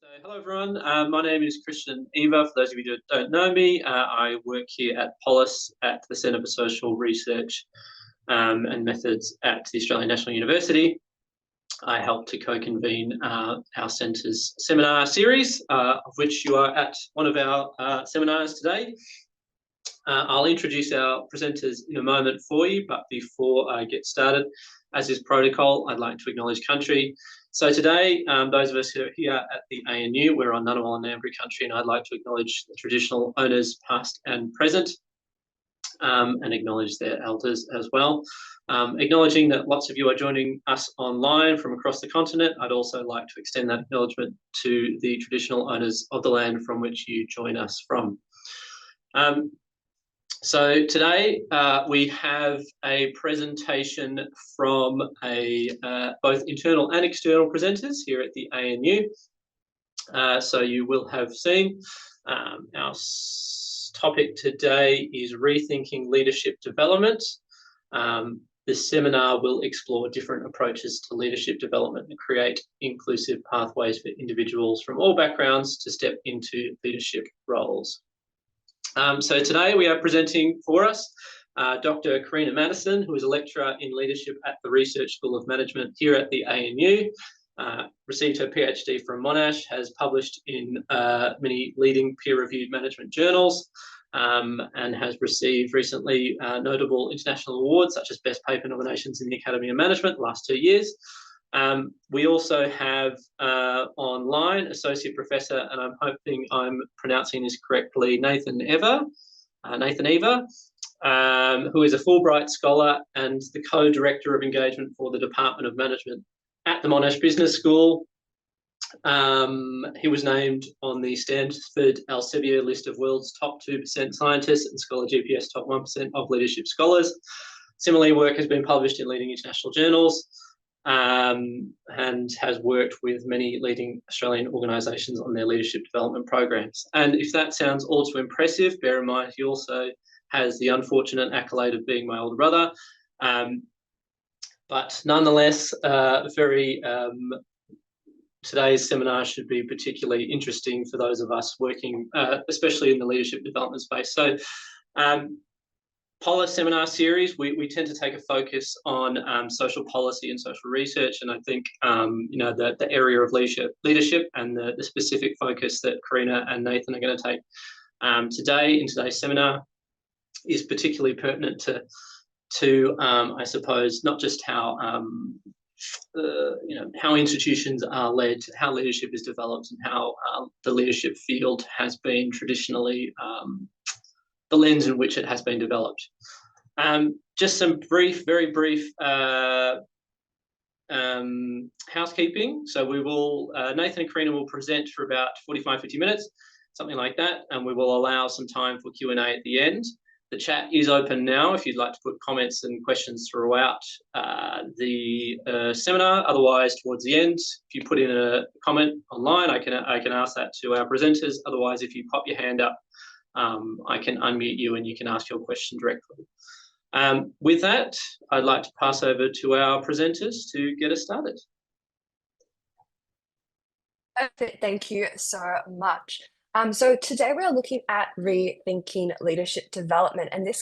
Hello everyone, my name is Christian Eva. For those of you that don't know me, I work here at POLIS at the Centre for Social Research and Methods at the Australian National University. I help to co-convene our centre's seminar series, of which you are at one of our seminars today. I'll introduce our presenters in a moment for you, but before I get started, as is protocol, I'd like to acknowledge country. So today, those of us who are here at the ANU, we're on Ngunnawal and Ngambri country, and I'd like to acknowledge the traditional owners past and present, and acknowledge their elders as well. Acknowledging that lots of you are joining us online from across the continent, I'd also like to extend that acknowledgement to the traditional owners of the land from which you join us from. So today we have a presentation from both internal and external presenters here at the ANU. So you will have seen our topic today is rethinking leadership development. This seminar will explore different approaches to leadership development and create inclusive pathways for individuals from all backgrounds to step into leadership roles. So today we are presenting for us Dr. Karryna Madison, who is a lecturer in leadership at the Research School of Management here at the ANU, received her PhD from Monash, has published in many leading peer-reviewed management journals, and has received recently notable international awards such as Best Paper nominations in the Academy of Management the last 2 years. We also have online Associate Professor, and I'm hoping I'm pronouncing this correctly, Nathan Eva, who is a Fulbright Scholar and the Co-Director of Engagement for the Department of Management at the Monash Business School. He was named on the Stanford Elsevier list of world's top 2% scientists and Scholar GPS top 1% of leadership scholars. Similarly, work has been published in leading international journals, and has worked with many leading Australian organisations on their leadership development programs. And if that sounds all too impressive, bear in mind he also has the unfortunate accolade of being my older brother. But nonetheless, today's seminar should be particularly interesting for those of us working, especially in the leadership development space. So, POLIS seminar series, we tend to take a focus on social policy and social research, and I think the area of leadership and the specific focus that Karryna and Nathan are going to take today in today's seminar is particularly pertinent to I suppose not just how how institutions are led, how leadership is developed, and how the leadership field has been traditionally the lens in which it has been developed. Just some very brief housekeeping. So we will, Nathan and Karryna will present for about 45-50 minutes, something like that, and we will allow some time for Q&A at the end. The chat is open now if you'd like to put comments and questions throughout the seminar. Otherwise, towards the end, if you put in a comment online, I can ask that to our presenters. Otherwise, if you pop your hand up, I can unmute you and you can ask your question directly. With that, I'd like to pass over to our presenters to get us started. Perfect. Thank you so much. So today we're looking at rethinking leadership development, and this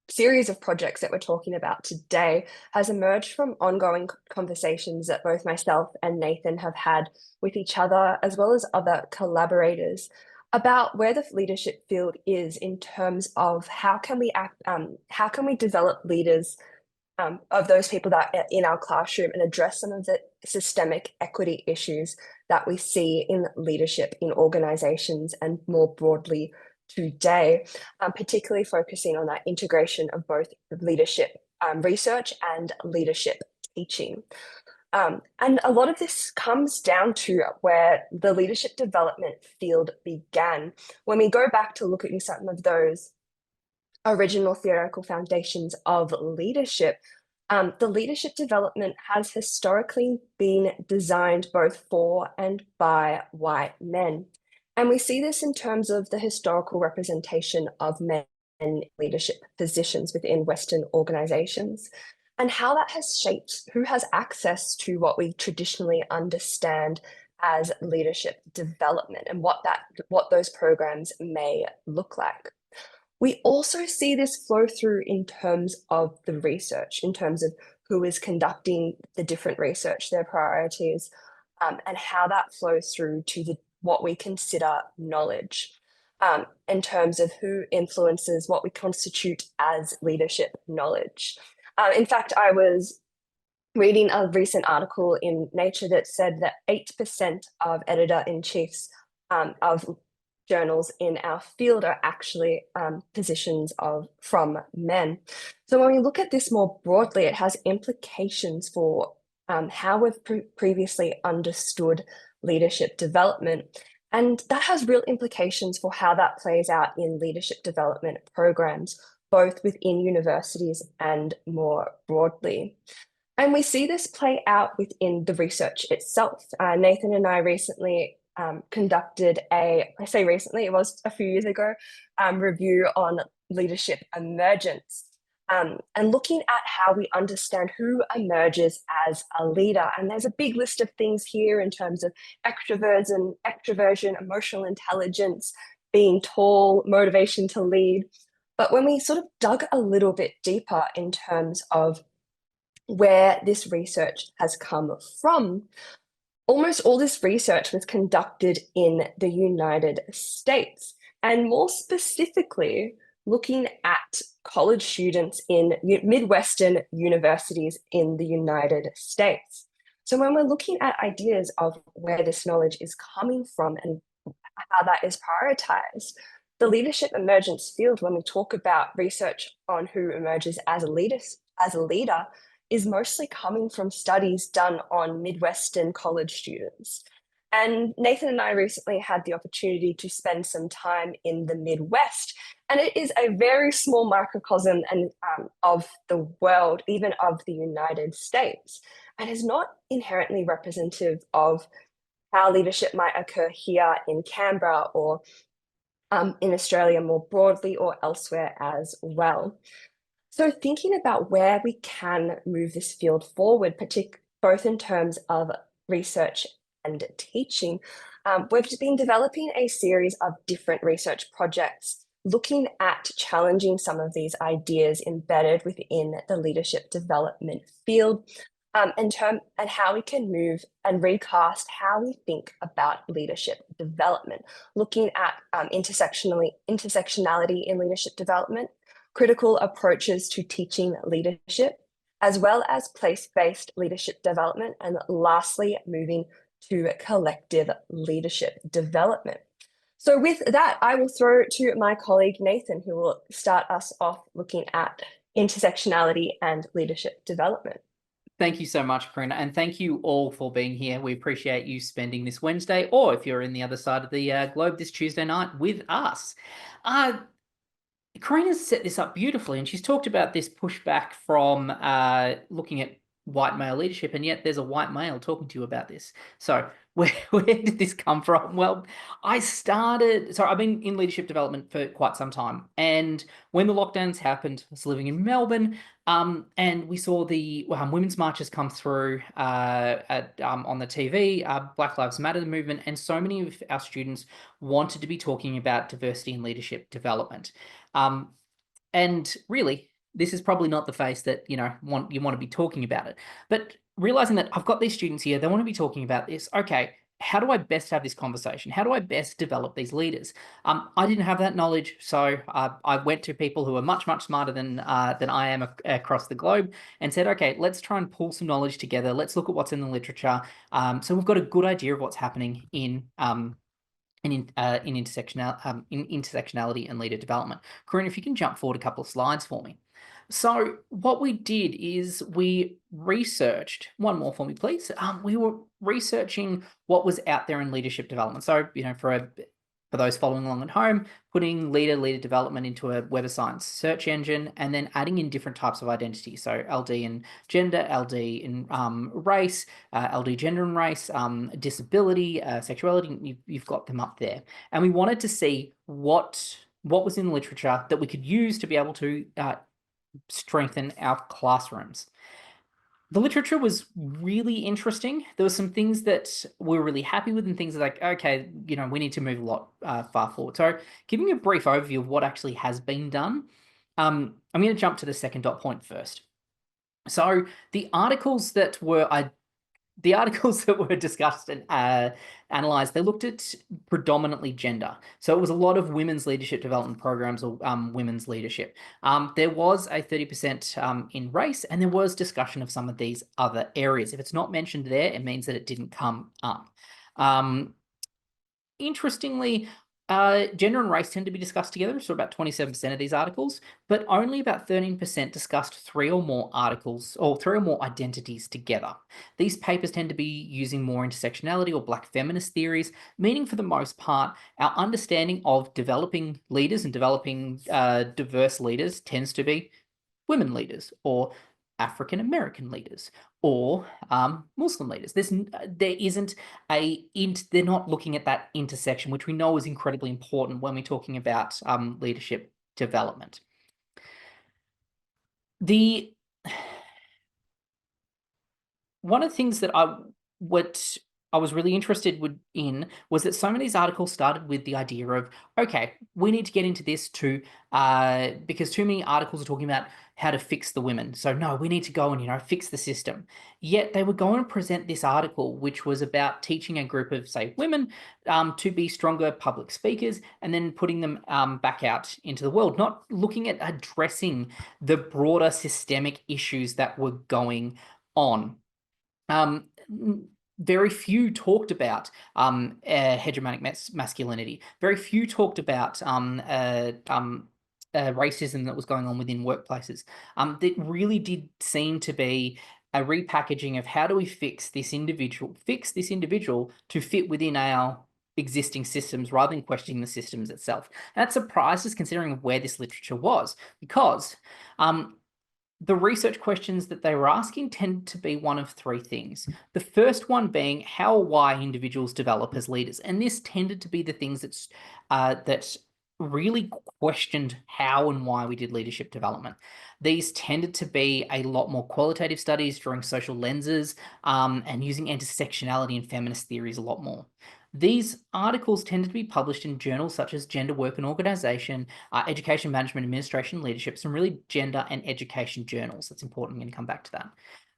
series of projects that we're talking about today has emerged from ongoing conversations that both myself and Nathan have had with each other, as well as other collaborators, about where the leadership field is in terms of how can we develop leaders of those people that are in our classroom and address some of the systemic equity issues that we see in leadership in organizations and more broadly today, particularly focusing on that integration of both leadership research and leadership teaching. And a lot of this comes down to where the leadership development field began. When we go back to look at some of those original theoretical foundations of leadership, the leadership development has historically been designed both for and by white men. And we see this in terms of the historical representation of men in leadership positions within Western organizations, and how that has shaped who has access to what we traditionally understand as leadership development and what those programs may look like. We also see this flow through in terms of the research, in terms of who is conducting the different research, their priorities, and how that flows through to what we consider knowledge, in terms of who influences what we constitute as leadership knowledge. In fact, I was reading a recent article in Nature that said that 8% of editor-in-chiefs of journals in our field are actually positions from men. So when we look at this more broadly, it has implications for how we've previously understood leadership development. And that has real implications for how that plays out in leadership development programs, both within universities and more broadly. And we see this play out within the research itself. Nathan and I recently conducted I say recently, it was a few years ago, review on leadership emergence, and looking at how we understand who emerges as a leader. And there's a big list of things here in terms of extroversion, emotional intelligence, being tall, motivation to lead. But when we sort of dug a little bit deeper in terms of where this research has come from, almost all this research was conducted in the United States, and more specifically, looking at college students in Midwestern universities in the United States. So when we're looking at ideas of where this knowledge is coming from and how that is prioritized, the leadership emergence field, when we talk about research on who emerges as a leader, is mostly coming from studies done on Midwestern college students. And Nathan and I recently had the opportunity to spend some time in the Midwest, and it is a very small microcosm of the world, even of the United States, and is not inherently representative of how leadership might occur here in Canberra or in Australia more broadly or elsewhere as well. So thinking about where we can move this field forward, both in terms of research and teaching, we've been developing a series of different research projects looking at challenging some of these ideas embedded within the leadership development field, and how we can move and recast how we think about leadership development, looking at intersectionality in leadership development, critical approaches to teaching leadership, as well as place-based leadership development, and lastly, moving to collective leadership development. So with that, I will throw to my colleague, Nathan, who will start us off looking at intersectionality and leadership development. Thank you so much, Karryna, and thank you all for being here. We appreciate you spending this Wednesday, or if you're in the other side of the globe, this Tuesday night with us. Karryna's set this up beautifully, and she's talked about this pushback from looking at white male leadership, and yet there's a white male talking to you about this. So where did this come from? Well, I've been in leadership development for quite some time, and when the lockdowns happened, I was living in Melbourne, and we saw the women's marches come through on the TV, Black Lives Matter movement, and so many of our students wanted to be talking about diversity and leadership development. And really, this is probably not the face that you want to be talking about it. But realizing that I've got these students here, they want to be talking about this. Okay, how do I best have this conversation? How do I best develop these leaders? I didn't have that knowledge, so I went to people who are much, much smarter than I am across the globe and said, okay, let's try and pull some knowledge together. Let's look at what's in the literature. So we've got a good idea of what's happening in intersectionality and leader development. Karryna, if you can jump forward a couple of slides for me. So what we did is we researched, one more for me, please. We were researching what was out there in leadership development. So, for those following along at home, putting leader development into a Web of Science search engine, and then adding in different types of identity. So LD in gender, LD in race, LD gender and race, disability, sexuality, you've got them up there. And we wanted to see what was in the literature that we could use to be able to strengthen our classrooms. The literature was really interesting. There were some things that we were really happy with and things like, okay, you know, we need to move a lot far forward. So giving you a brief overview of what actually has been done, I'm going to jump to the second dot point first. So the articles that were discussed and analyzed, they looked at predominantly gender. So it was a lot of women's leadership development programs or women's leadership. There was a 30% in race, and there was discussion of some of these other areas. If it's not mentioned there, it means that it didn't come up. Interestingly, gender and race tend to be discussed together, so about 27% of these articles, but only about 13% discussed 3 or more articles or 3 or more identities together. These papers tend to be using more intersectionality or Black feminist theories, meaning for the most part, our understanding of developing leaders and developing diverse leaders tends to be women leaders or African American leaders or Muslim leaders. There isn't they're not looking at that intersection, which we know is incredibly important when we're talking about leadership development. One of the things that I was really interested in was that so many of these articles started with the idea of, okay, we need to get into this because too many articles are talking about how to fix the women. So no, we need to go and, you know, fix the system. Yet they were going to present this article, which was about teaching a group of, say, women to be stronger public speakers and then putting them back out into the world, not looking at addressing the broader systemic issues that were going on. Very few talked about hegemonic masculinity. Very few talked about racism that was going on within workplaces. That really did seem to be a repackaging of how do we fix this individual to fit within our existing systems rather than questioning the systems itself. And that surprised us considering where this literature was, because the research questions that they were asking tend to be one of 3 things. The first one being how or why individuals develop as leaders. And this tended to be the things that really questioned how and why we did leadership development. These tended to be a lot more qualitative studies drawing social lenses and using intersectionality and feminist theories a lot more. These articles tended to be published in journals such as Gender, Work and Organization, Education, Management, Administration, Leadership, some really gender and education journals. That's important. I'm going to come back to that.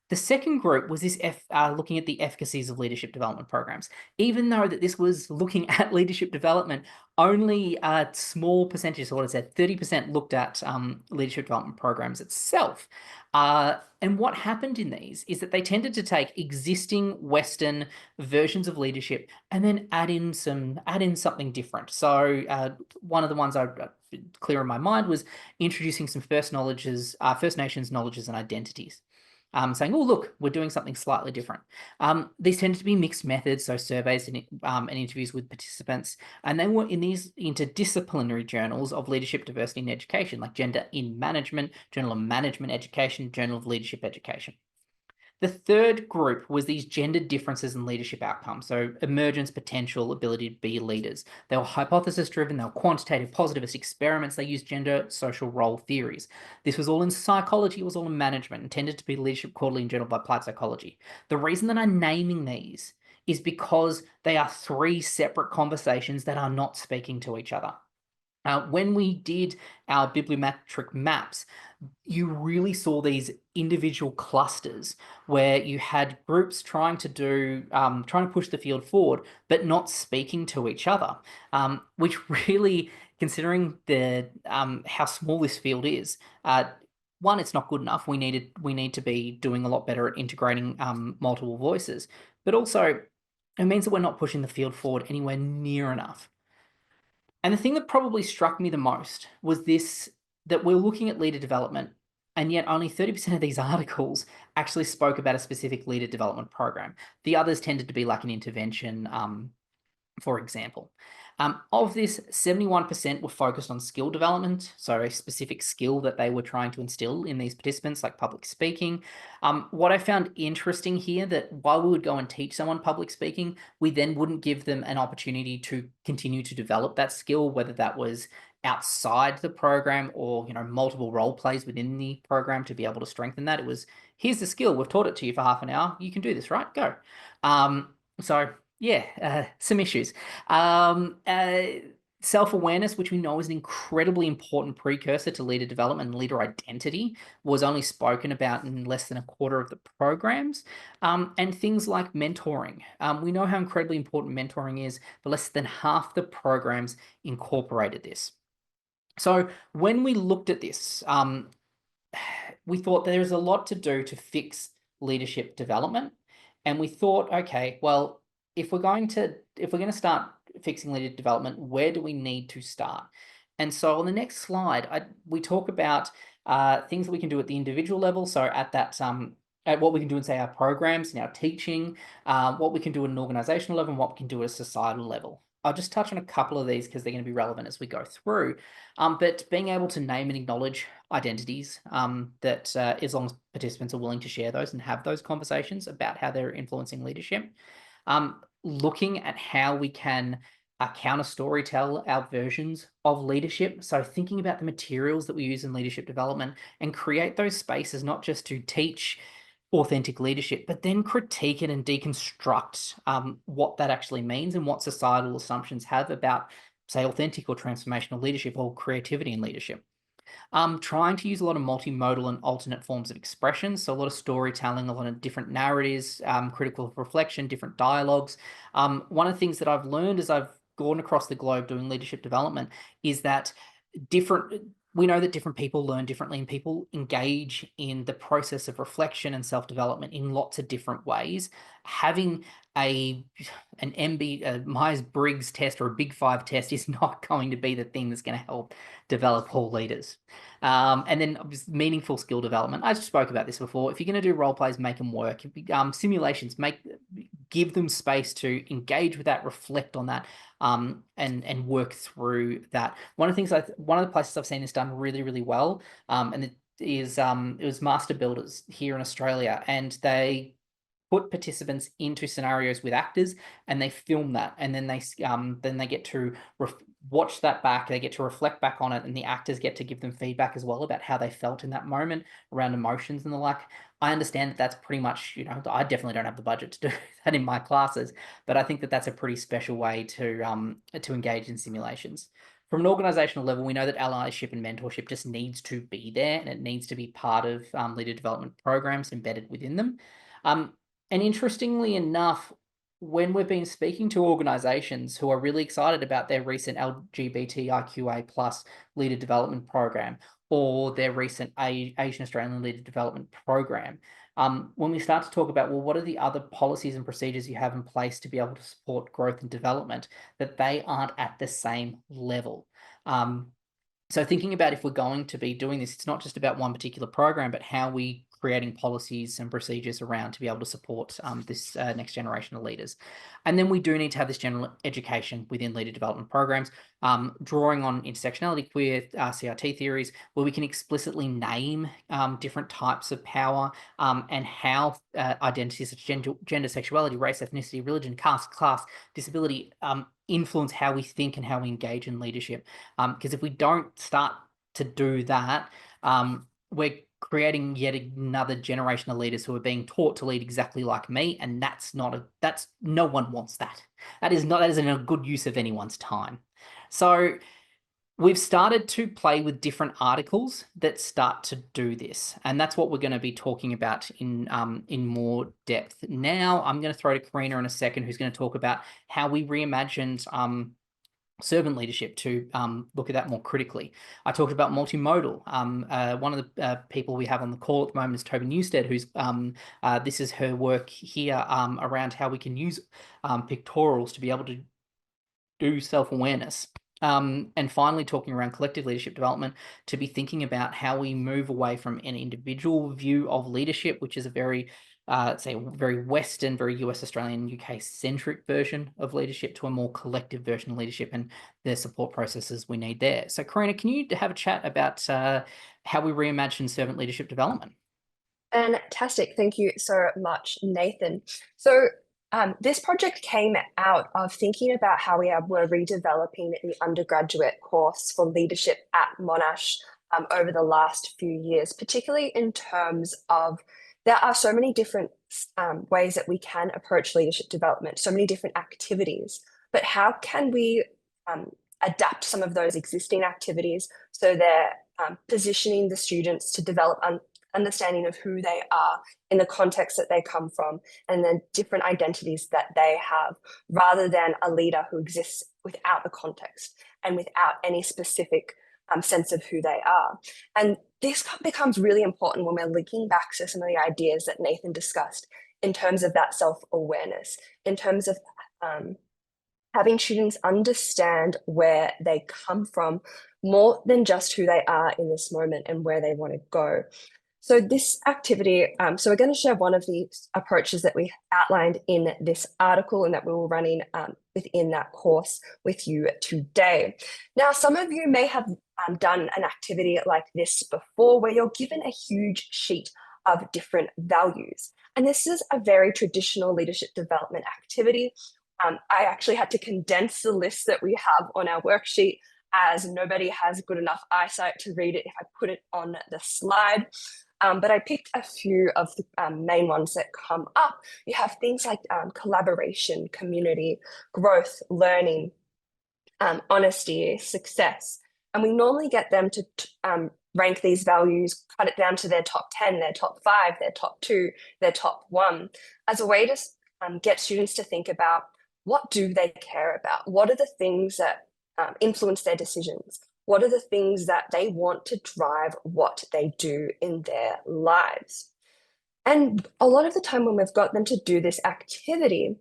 The second group was this looking at the efficacies of leadership development programs. Even though that this was looking at leadership development, only a small percentage, so what I said, 30% looked at leadership development programs itself. And what happened in these is that they tended to take existing Western versions of leadership and then add in something different. So one of the ones I clear in my mind was introducing some First Nations knowledges and identities. Saying, oh, look, we're doing something slightly different. These tended to be mixed methods, so surveys and interviews with participants, and they were in these interdisciplinary journals of leadership, diversity, and education, like Gender in Management, Journal of Management Education, Journal of Leadership Education. The third group was these gender differences in leadership outcomes, so emergence, potential, ability to be leaders. They were hypothesis-driven, they were quantitative, positivist experiments, they used gender social role theories. This was all in psychology, it was all in management, and tended to be Leadership Quarterly and Journal of Applied Psychology. The reason that I'm naming these is because they are 3 separate conversations that are not speaking to each other. When we did our bibliometric maps, you really saw these individual clusters where you had groups trying to push the field forward, but not speaking to each other, which really, considering how small this field is, one, it's not good enough. We need to be doing a lot better at integrating multiple voices, but also it means that we're not pushing the field forward anywhere near enough. And the thing that probably struck me the most was that we're looking at leader development, and yet only 30% of these articles actually spoke about a specific leader development program. The others tended to be like an intervention, for example. Of this, 71% were focused on skill development, so a specific skill that they were trying to instill in these participants, like public speaking. What I found interesting here, that while we would go and teach someone public speaking, we then wouldn't give them an opportunity to continue to develop that skill, whether that was outside the program, or, you know, multiple role plays within the program to be able to strengthen that. It was, here's the skill, we've taught it to you for half an hour, you can do this, right? Go. So yeah, some issues. Self-awareness, which we know is an incredibly important precursor to leader development and leader identity, was only spoken about in less than a quarter of the programs. And things like mentoring. We know how incredibly important mentoring is, but less than half the programs incorporated this. So when we looked at this, we thought there's a lot to do to fix leadership development. And we thought, okay, well, if we're going to start fixing leadership development, where do we need to start? And so on the next slide, we talk about things that we can do at the individual level. So at that, at what we can do in, say, our programs and our teaching, what we can do at an organizational level, and what we can do at a societal level. I'll just touch on a couple of these because they're going to be relevant as we go through. But being able to name and acknowledge identities, that as long as participants are willing to share those and have those conversations about how they're influencing leadership. Looking at how we can counter storytell our versions of leadership. So thinking about the materials that we use in leadership development and create those spaces, not just to teach authentic leadership, but then critique it and deconstruct what that actually means and what societal assumptions have about, say, authentic or transformational leadership or creativity in leadership. Trying to use a lot of multimodal and alternate forms of expression. So a lot of storytelling, a lot of different narratives, critical reflection, different dialogues. One of the things that I've learned as I've gone across the globe doing leadership development is that we know that different people learn differently, and people engage in the process of reflection and self-development in lots of different ways. Having an Myers-Briggs test or a Big Five test is not going to be the thing that's going to help develop all leaders. And then meaningful skill development. I just spoke about this before. If you're going to do role plays, make them work. Simulations, give them space to engage with that, reflect on that, and work through that. One of the places I've seen this done really, really well, and it was Master Builders here in Australia, and they put participants into scenarios with actors, and they film that, and then they get to watch that back. They get to reflect back on it, and the actors get to give them feedback as well about how they felt in that moment around emotions and the like. I understand that that's pretty much, you know, I definitely don't have the budget to do that in my classes, but I think that that's a pretty special way to engage in simulations. From an organizational level, we know that allyship and mentorship just needs to be there, and it needs to be part of leader development programs embedded within them. And interestingly enough, when we've been speaking to organizations who are really excited about their recent LGBTIQA plus leader development program, or their recent Asian Australian leader development program, when we start to talk about, well, what are the other policies and procedures you have in place to be able to support growth and development, that they aren't at the same level. So thinking about, if we're going to be doing this, it's not just about one particular program, but how we creating policies and procedures around to be able to support this next generation of leaders. And then we do need to have this general education within leader development programs, drawing on intersectionality, queer, CRT theories, where we can explicitly name different types of power, and how identities such as gender, sexuality, race, ethnicity, religion, caste, class, disability influence how we think and how we engage in leadership. Because if we don't start to do that, we're creating yet another generation of leaders who are being taught to lead exactly like me, and no one wants that. That isn't a good use of anyone's time. So we've started to play with different articles that start to do this, and that's what we're going to be talking about in more depth. Now I'm going to throw to Karryna in a second, who's going to talk about how we reimagined servant leadership to look at that more critically. I talked about multimodal. One of the people we have on the call at the moment is Toby Newstead, who's this is her work here around how we can use pictorials to be able to do self-awareness. And finally, talking around collective leadership development, to be thinking about how we move away from an individual view of leadership, which is a very say a very Western, very US, Australian, UK centric version of leadership, to a more collective version of leadership and the support processes we need there. So Karryna, can you have a chat about how we reimagine servant leadership development? Fantastic. Thank you so much, Nathan. So This project came out of thinking about how we were redeveloping the undergraduate course for leadership at Monash over the last few years, particularly in terms of there are so many different ways that we can approach leadership development, so many different activities, but how can we adapt some of those existing activities so they're positioning the students to develop understanding of who they are in the context that they come from and the different identities that they have, rather than a leader who exists without the context and without any specific sense of who they are. And this becomes really important when we're linking back to some of the ideas that Nathan discussed in terms of that self-awareness, in terms of having students understand where they come from more than just who they are in this moment and where they want to go. So this activity, so we're going to share one of the approaches that we outlined in this article and that we were running within that course with you today. Now, some of you may have done an activity like this before, where you're given a huge sheet of different values. And this is a very traditional leadership development activity. I actually had to condense the list that we have on our worksheet, as nobody has good enough eyesight to read it if I put it on the slide. But I picked a few of the main ones that come up. You have things like collaboration, community, growth, learning, honesty, success. And we normally get them to rank these values, cut it down to their top 10, their top 5, their top 2, their top 1, as a way to get students to think about, what do they care about? What are the things that influence their decisions? What are the things that they want to drive what they do in their lives? And a lot of the time when we've got them to do this activity,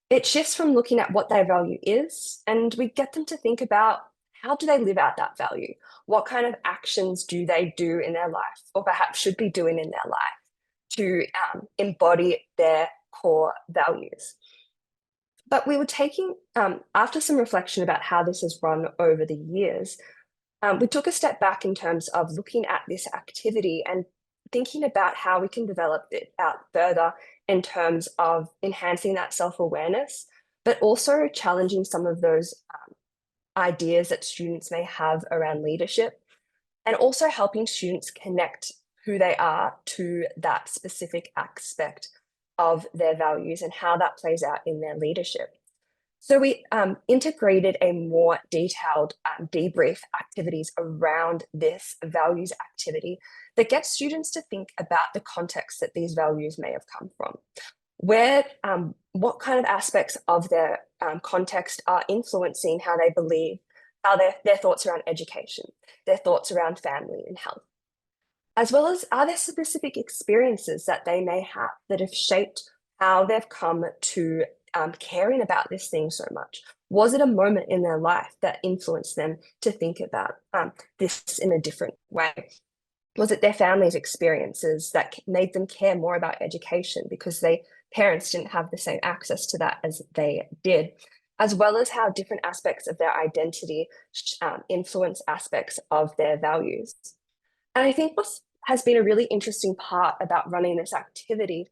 it shifts from looking at what their value is, and we get them to think about, how do they live out that value? What kind of actions do they do in their life, or perhaps should be doing in their life, to embody their core values? But we were taking, after some reflection about how this has run over the years, we took a step back in terms of looking at this activity and thinking about how we can develop it out further in terms of enhancing that self-awareness, but also challenging some of those ideas that students may have around leadership, and also helping students connect who they are to that specific aspect of their values and how that plays out in their leadership. So we integrated a more detailed debrief activities around this values activity that gets students to think about the context that these values may have come from. What kind of aspects of their context are influencing how they believe, how their thoughts around education, their thoughts around family and health, as well as, are there specific experiences that they may have that have shaped how they've come to caring about this thing so much? Was it a moment in their life that influenced them to think about this in a different way? Was it their family's experiences that made them care more about education because their parents didn't have the same access to that as they did? As well as how different aspects of their identity influence aspects of their values. And I think what has been a really interesting part about running this activity,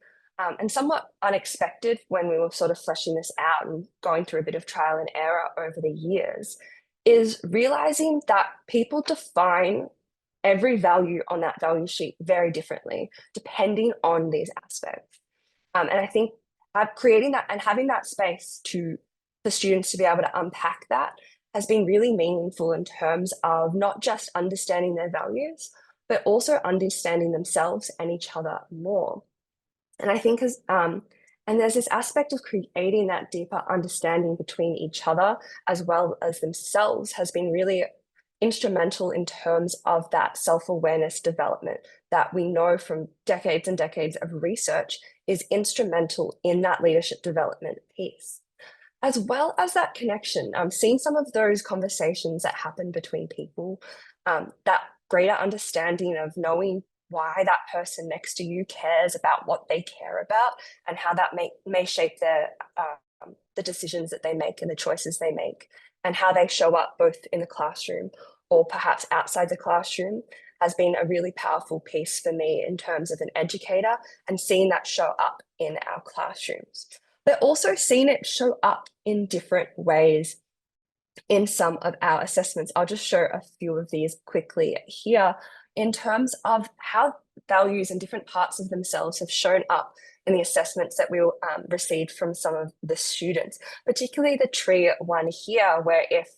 and somewhat unexpected when we were sort of fleshing this out and going through a bit of trial and error over the years, is realizing that people define every value on that value sheet very differently, depending on these aspects. And I think creating that and having that space for students to be able to unpack that has been really meaningful in terms of not just understanding their values, but also understanding themselves and each other more. And I think and there's this aspect of creating that deeper understanding between each other as well as themselves has been really instrumental in terms of that self-awareness development that we know from decades and decades of research is instrumental in that leadership development piece. As well as that connection, seeing some of those conversations that happen between people, that greater understanding of knowing why that person next to you cares about what they care about and how that may shape the decisions that they make and the choices they make, and how they show up both in the classroom or perhaps outside the classroom, has been a really powerful piece for me in terms of an educator and seeing that show up in our classrooms. but also seen it show up in different ways in some of our assessments. I'll just show a few of these quickly here in terms of how values and different parts of themselves have shown up in the assessments that we received from some of the students, particularly the tree one here, where if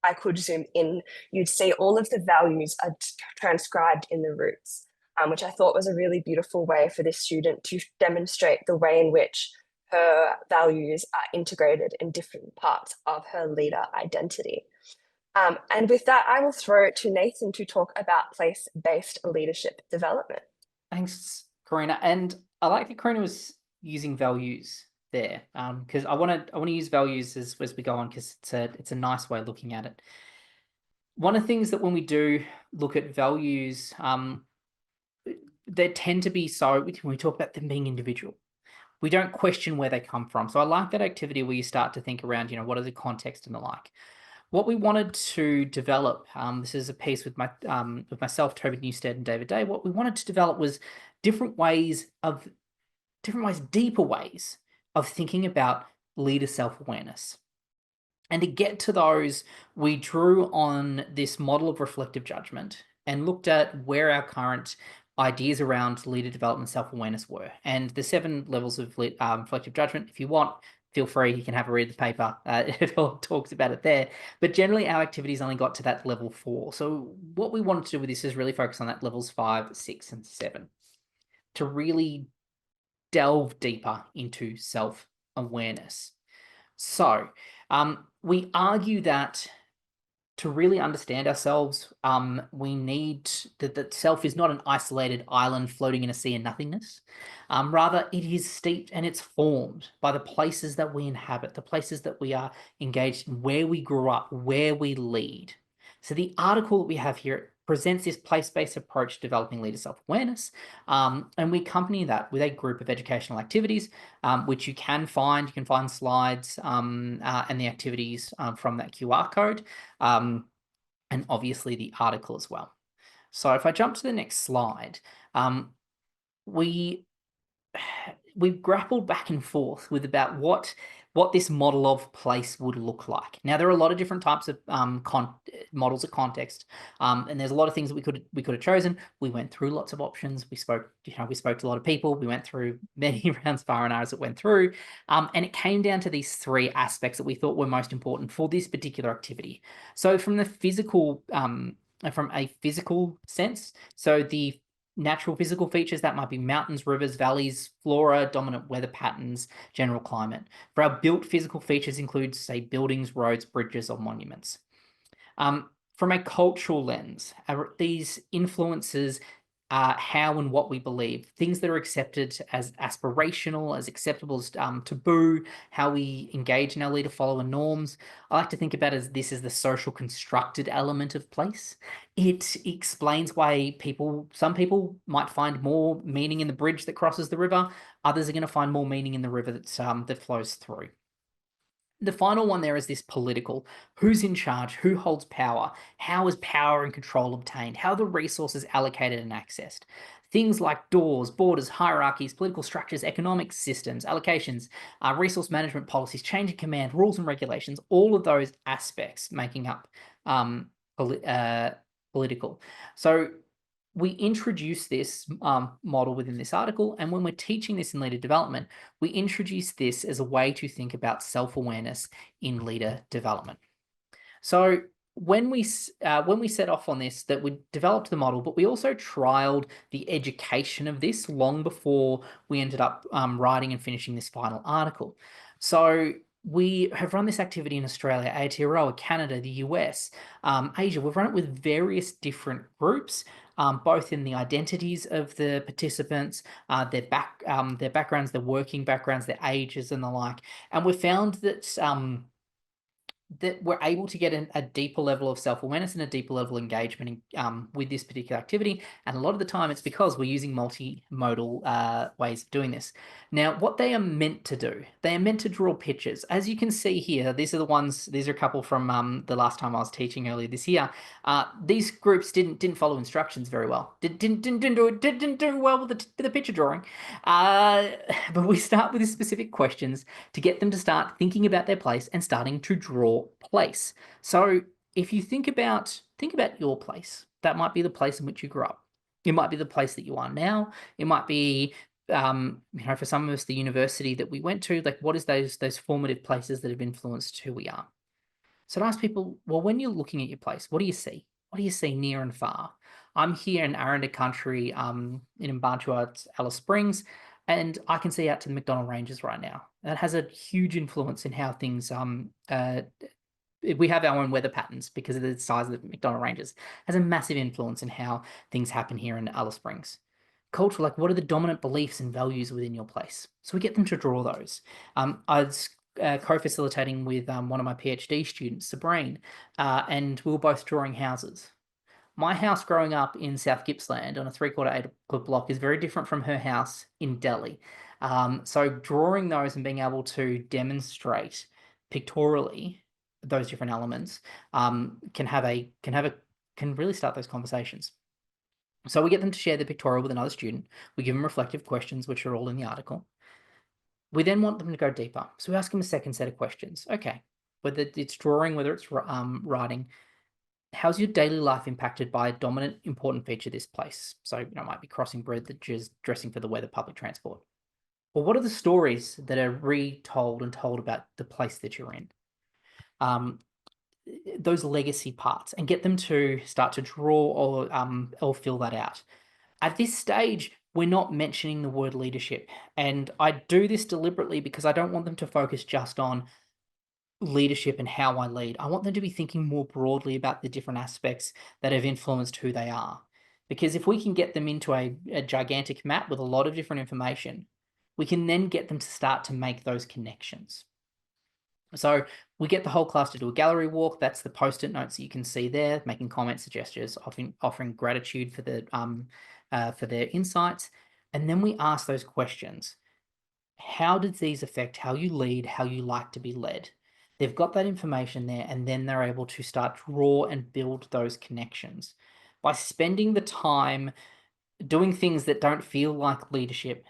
I could zoom in, you'd see all of the values are transcribed in the roots, which I thought was a really beautiful way for this student to demonstrate the way in which her values are integrated in different parts of her leader identity. And with that, I will throw it to Nathan to talk about place-based leadership development. Thanks, Karryna. And I like that Karryna was using values there, because I want to use values as we go on, because it's a nice way of looking at it. One of the things that when we do look at values, they tend to be so when we talk about them being individual. We don't question where they come from. So I like that activity where you start to think around, what are the context and the like. What we wanted to develop, this is a piece with myself, Toby Newstead, and David Day. What we wanted to develop was deeper ways of thinking about leader self-awareness. And to get to those, we drew on this model of reflective judgment and looked at where our current ideas around leader development self-awareness were. And the 7 levels of reflective judgment, if you want, feel free, you can have a read of the paper. It all talks about it there. But generally, our activities only got to that level 4. So what we wanted to do with this is really focus on that levels 5, 6, and 7 to really delve deeper into self-awareness. So we argue that to really understand ourselves, we need that self is not an isolated island floating in a sea of nothingness. Rather, it is steeped and it's formed by the places that we inhabit, the places that we are engaged in, where we grew up, where we lead. So the article that we have here presents this place-based approach to developing leader self-awareness, and we accompany that with a group of educational activities, which you can find slides and the activities from that QR code, and obviously the article as well. So if I jump to the next slide, we've grappled back and forth with about what this model of place would look like. Now, there are a lot of different types of models of context, and there's a lot of things that we could have chosen. We went through lots of options. We spoke to a lot of people. We went through many rounds of R&Rs that went through, and it came down to these 3 aspects that we thought were most important for this particular activity. So from the physical, from a physical sense, so the natural physical features, that might be mountains, rivers, valleys, flora, dominant weather patterns, general climate. For our built physical features include, say, buildings, roads, bridges, or monuments. From a cultural lens, these influences how and what we believe, things that are accepted as aspirational, as acceptable as taboo, how we engage in our leader follower norms. I like to think about this as the social constructed element of place. It explains why some people might find more meaning in the bridge that crosses the river. Others are going to find more meaning in the river that flows through. The final one there is this political. Who's in charge? Who holds power? How is power and control obtained? How are the resources allocated and accessed? Things like doors, borders, hierarchies, political structures, economic systems, allocations, resource management policies, change of command, rules and regulations, all of those aspects making up political. So we introduce this model within this article, and when we're teaching this in leader development, we introduce this as a way to think about self-awareness in leader development. So when we set off on this, that we developed the model, but we also trialed the education of this long before we ended up writing and finishing this final article. So we have run this activity in Australia, Aotearoa, Canada, the US, Asia. We've run it with various different groups, both in the identities of the participants, their backgrounds, their working backgrounds, their ages and the like. And we found that that we're able to get a deeper level of self-awareness and a deeper level of engagement with this particular activity. And a lot of the time it's because we're using multimodal ways of doing this. Now, what they are meant to do, they are meant to draw pictures. As you can see here, these are a couple from the last time I was teaching earlier this year. These groups didn't follow instructions very well. Didn't do well with the picture drawing. But we start with these specific questions to get them to start thinking about their place and starting to draw place. So if you think about your place, that might be the place in which you grew up. It might be the place that you are now. It might be, for some of us, the university that we went to. Like, what is those formative places that have influenced who we are? So to ask people, well, when you're looking at your place, what do you see? What do you see near and far? I'm here in Aranda Country, in Mbartua, Alice Springs, and I can see out to the McDonnell Ranges right now. That has a huge influence in how things, we have our own weather patterns because of the size of the McDonnell Ranges. It has a massive influence in how things happen here in Alice Springs. Culture, like what are the dominant beliefs and values within your place? So we get them to draw those. I was co-facilitating with one of my PhD students, Sabrine, and we were both drawing houses. My house growing up in South Gippsland on a 3/4 acre block is very different from her house in Delhi. So drawing those and being able to demonstrate pictorially those different elements can really start those conversations. So we get them to share the pictorial with another student. We give them reflective questions, which are all in the article. We then want them to go deeper. So we ask them a second set of questions. Okay, whether it's drawing, whether it's writing, how's your daily life impacted by a dominant important feature of this place? So, it might be crossing bridges, dressing for the weather, public transport. Or what are the stories that are retold and told about the place that you're in? Those legacy parts, and get them to start to draw or fill that out. At this stage, we're not mentioning the word leadership. And I do this deliberately because I don't want them to focus just on leadership and how I lead. I want them to be thinking more broadly about the different aspects that have influenced who they are. Because if we can get them into a gigantic map with a lot of different information, we can then get them to start to make those connections. So we get the whole class to do a gallery walk. That's the post-it notes that you can see there, making comments, gestures, offering gratitude for their insights. And then we ask those questions. How did these affect how you lead, how you like to be led? They've got that information there, and then they're able to start to draw and build those connections. By spending the time doing things that don't feel like leadership,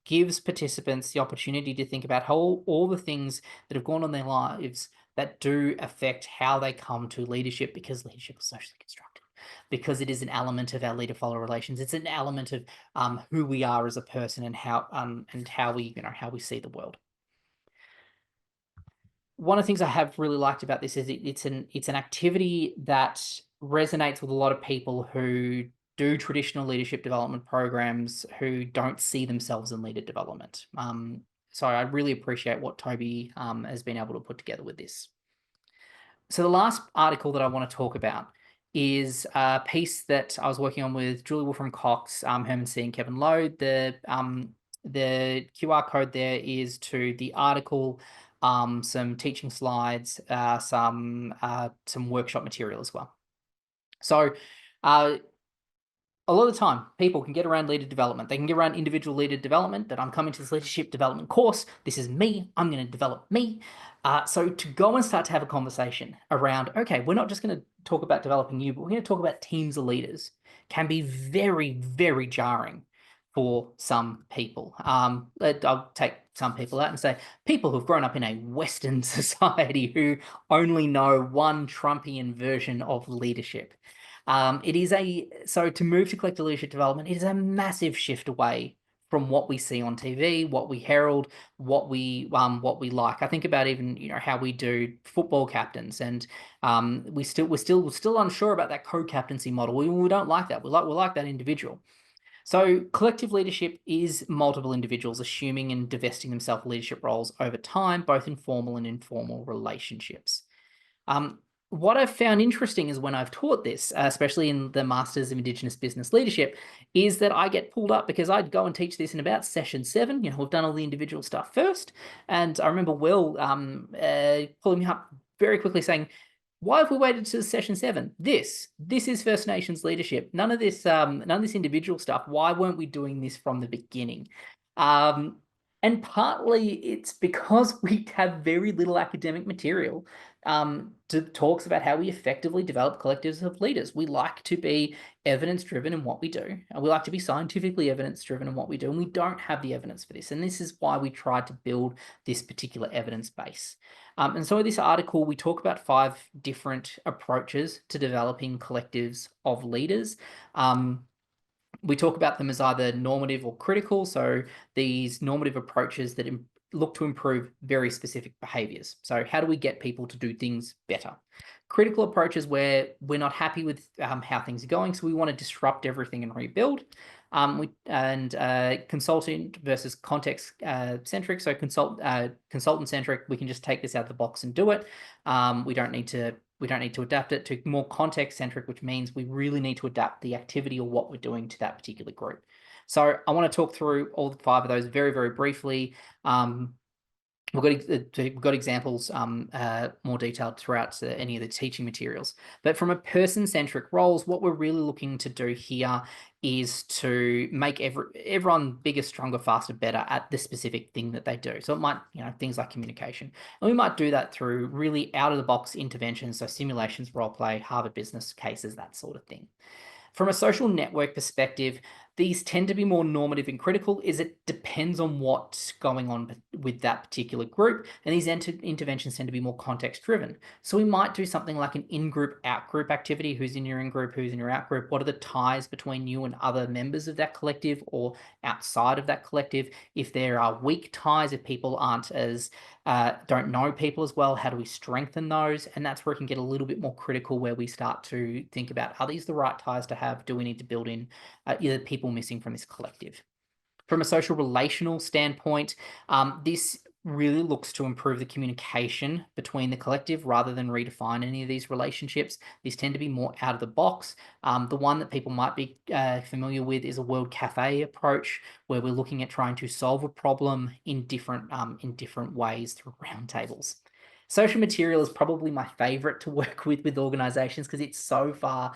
gives participants the opportunity to think about how all the things that have gone on in their lives that do affect how they come to leadership, because leadership is socially constructed, because it is an element of our leader-follower relations. It's an element of who we are as a person and how we see the world. One of the things I have really liked about this is it's an activity that resonates with a lot of people who do traditional leadership development programs who don't see themselves in leader development. So I really appreciate what Toby has been able to put together with this. So the last article that I want to talk about is a piece that I was working on with Julie Wolfram Cox, Herman C. and Kevin Lowe. The QR code there is to the article, some teaching slides, some workshop material as well. So a lot of the time, people can get around leader development. They can get around individual leader development, that I'm coming to this leadership development course. This is me. I'm going to develop me. So to go and start to have a conversation around, okay, we're not just going to talk about developing you, but we're going to talk about teams of leaders, can be very, very jarring for some people. I'll take some people out and say, people who've grown up in a Western society who only know one Trumpian version of leadership. So to move to collective leadership development, it is a massive shift away from what we see on TV, what we herald, what we like. I think about even how we do football captains, and we're still unsure about that co-captaincy model. We don't like that. We like that individual. So collective leadership is multiple individuals assuming and divesting themselves of leadership roles over time, both in formal and informal relationships. What I've found interesting is when I've taught this, especially in the Masters of Indigenous Business Leadership, is that I get pulled up because I'd go and teach this in about session 7. We've done all the individual stuff first. And I remember Will pulling me up very quickly saying, why have we waited to session 7? This is First Nations leadership. None of this individual stuff. Why weren't we doing this from the beginning? And partly it's because we have very little academic material talks about how we effectively develop collectives of leaders. We like to be evidence-driven in what we do. And we like to be scientifically evidence-driven in what we do, and we don't have the evidence for this. And this is why we tried to build this particular evidence base. And so in this article, we talk about 5 different approaches to developing collectives of leaders. We talk about them as either normative or critical. So these normative approaches that look to improve very specific behaviors. So how do we get people to do things better? Critical approaches where we're not happy with how things are going, so we want to disrupt everything and rebuild. Consultant versus context centric. So consultant centric, we can just take this out of the box and do it. We don't need to adapt it. To more context centric, which means we really need to adapt the activity or what we're doing to that particular group. So I want to talk through all 5 of those very, very briefly. We've got examples more detailed throughout any of the teaching materials. But from a person-centric roles, what we're really looking to do here is to make everyone bigger, stronger, faster, better at the specific thing that they do. So it might, things like communication. And we might do that through really out-of-the-box interventions, so simulations, role play, Harvard business cases, that sort of thing. From a social network perspective, these tend to be more normative and critical, as it depends on what's going on with that particular group. And these interventions tend to be more context driven. So we might do something like an in-group, out-group activity. Who's in your in-group, who's in your out-group? What are the ties between you and other members of that collective or outside of that collective? If there are weak ties, if people aren't as, don't know people as well, how do we strengthen those? And that's where it can get a little bit more critical, where we start to think about, are these the right ties to have? Do we need to build in either people missing from this collective? From a social relational standpoint, this really looks to improve the communication between the collective rather than redefine any of these relationships. These tend to be more out of the box. The one that people might be familiar with is a World Cafe approach, where we're looking at trying to solve a problem in different ways through roundtables. Social material is probably my favorite to work with organizations, because it's so far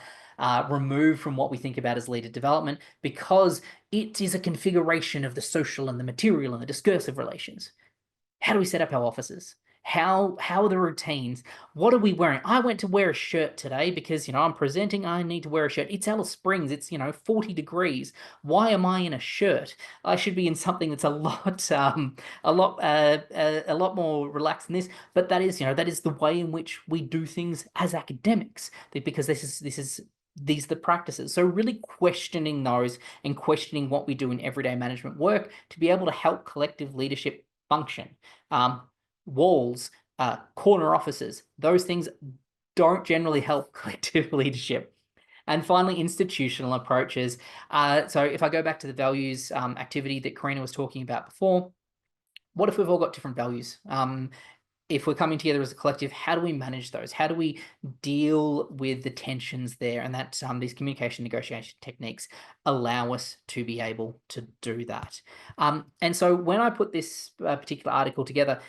removed from what we think about as leader development, because it is a configuration of the social and the material and the discursive relations. How do we set up our offices? How are the routines? What are we wearing? I went to wear a shirt today because, I'm presenting, I need to wear a shirt. It's Alice Springs, it's, 40 degrees. Why am I in a shirt? I should be in something that's a lot more relaxed than this. But that is, that is the way in which we do things as academics, because these are the practices. So really questioning those and questioning what we do in everyday management work to be able to help collective leadership function. Walls, corner offices, those things don't generally help collective leadership. And finally, institutional approaches. So if I go back to the values activity that Karryna was talking about before, what if we've all got different values? If we're coming together as a collective, how do we manage those? How do we deal with the tensions there? And that these communication negotiation techniques allow us to be able to do that. And so when I put this particular article together,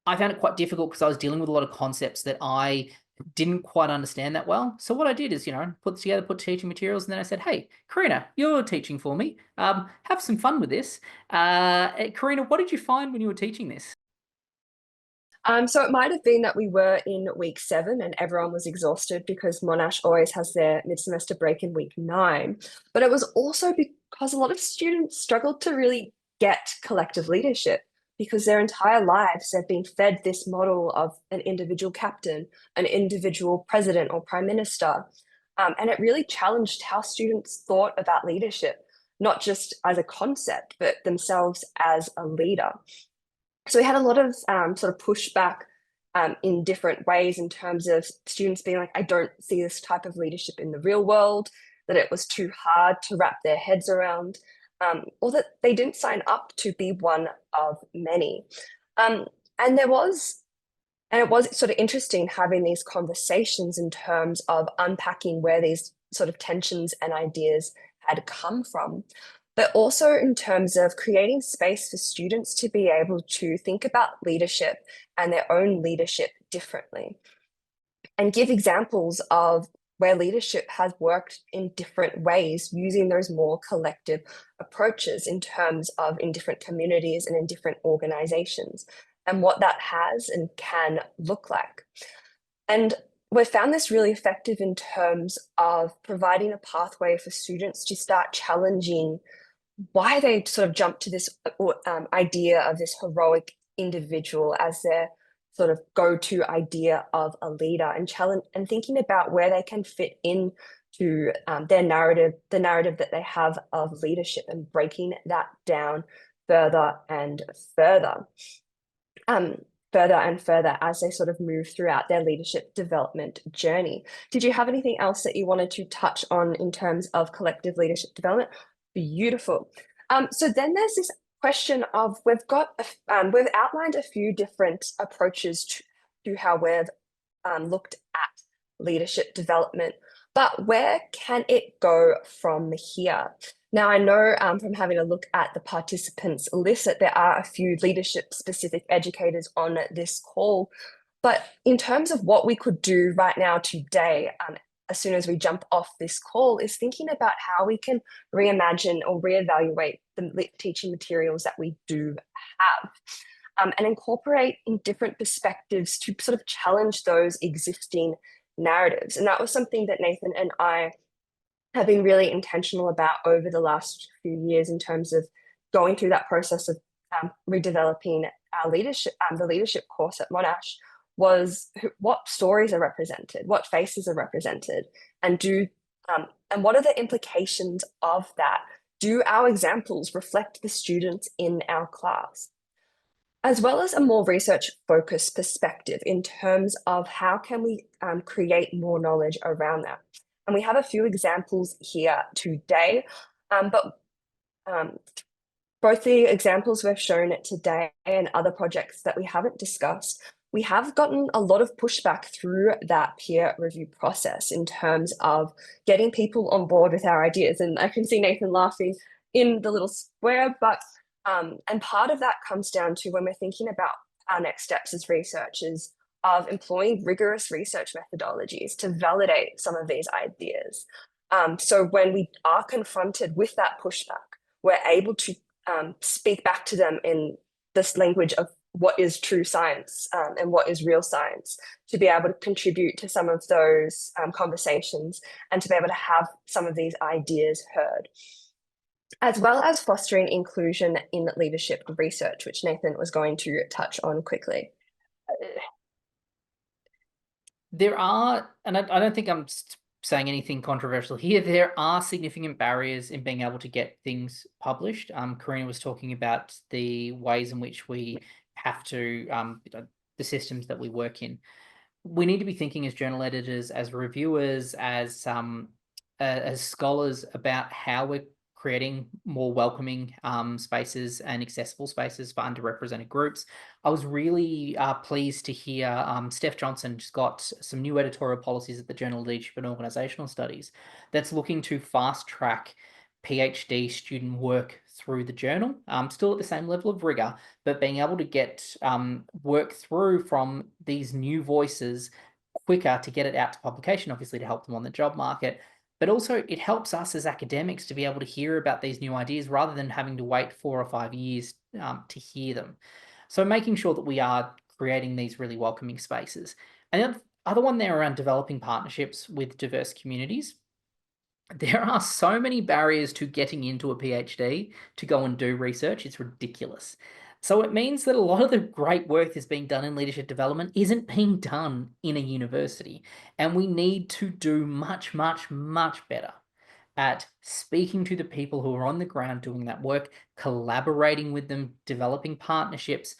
I found it quite difficult, because I was dealing with a lot of concepts that I didn't quite understand that well. So what I did is, put teaching materials, and then I said, hey, Karryna, you're teaching for me. Have some fun with this. Karryna, what did you find when you were teaching this? So it might have been that we were in week 7 and everyone was exhausted, because Monash always has their mid-semester break in week 9. But it was also because a lot of students struggled to really get collective leadership, because their entire lives they've been fed this model of an individual captain, an individual president or prime minister. And it really challenged how students thought about leadership, not just as a concept, but themselves as a leader. So we had a lot of sort of pushback in different ways, in terms of students being like, I don't see this type of leadership in the real world, that it was too hard to wrap their heads around, or that they didn't sign up to be one of many. And it was sort of interesting having these conversations in terms of unpacking where these sort of tensions and ideas had come from. but also in terms of creating space for students to be able to think about leadership and their own leadership differently, and give examples of where leadership has worked in different ways using those more collective approaches in terms of in different communities and in different organizations, and what that has and can look like. And we've found this really effective in terms of providing a pathway for students to start challenging why they sort of jump to this idea of this heroic individual as their sort of go-to idea of a leader, and challenge and thinking about where they can fit in to their narrative, the narrative that they have of leadership, and breaking that down further and further. Further and further as they sort of move throughout their leadership development journey. Did you have anything else that you wanted to touch on in terms of collective leadership development? Beautiful. So then there's this question of we've outlined a few different approaches to how we've looked at leadership development, but where can it go from here? Now, I know from having a look at the participants list that there are a few leadership-specific educators on this call, but in terms of what we could do right now today, as soon as we jump off this call, is thinking about how we can reimagine or reevaluate the teaching materials that we do have, and incorporate in different perspectives to sort of challenge those existing narratives. And that was something that Nathan and I have been really intentional about over the last few years in terms of going through that process of redeveloping our leadership, the leadership course at Monash, was what stories are represented, what faces are represented, and what are the implications of that? Do our examples reflect the students in our class? As well as a more research-focused perspective in terms of how can we create more knowledge around that. And we have a few examples here today, but both the examples we've shown today and other projects that we haven't discussed, we have gotten a lot of pushback through that peer review process in terms of getting people on board with our ideas. And I can see Nathan laughing in the little square, but and part of that comes down to when we're thinking about our next steps as researchers of employing rigorous research methodologies to validate some of these ideas. So when we are confronted with that pushback, we're able to speak back to them in this language of what is true science and what is real science, to be able to contribute to some of those conversations and to be able to have some of these ideas heard, as well as fostering inclusion in leadership research, which Nathan was going to touch on quickly. There are, and I don't think I'm saying anything controversial here, there are significant barriers in being able to get things published. Karryna was talking about the ways in which we have to, the systems that we work in. We need to be thinking as journal editors, as reviewers, as scholars about how we're creating more welcoming spaces and accessible spaces for underrepresented groups. I was really pleased to hear Steph Johnson just got some new editorial policies at the Journal of Leadership and Organizational Studies that's looking to fast track PhD student work through the journal, still at the same level of rigor, but being able to get work through from these new voices quicker to get it out to publication, obviously to help them on the job market. But also it helps us as academics to be able to hear about these new ideas rather than having to wait 4 or 5 years to hear them. So making sure that we are creating these really welcoming spaces. And the other one there around developing partnerships with diverse communities. There are so many barriers to getting into a PhD to go and do research. It's ridiculous. So it means that a lot of the great work that's being done in leadership development isn't being done in a university. And we need to do much, much, much better at speaking to the people who are on the ground doing that work, collaborating with them, developing partnerships,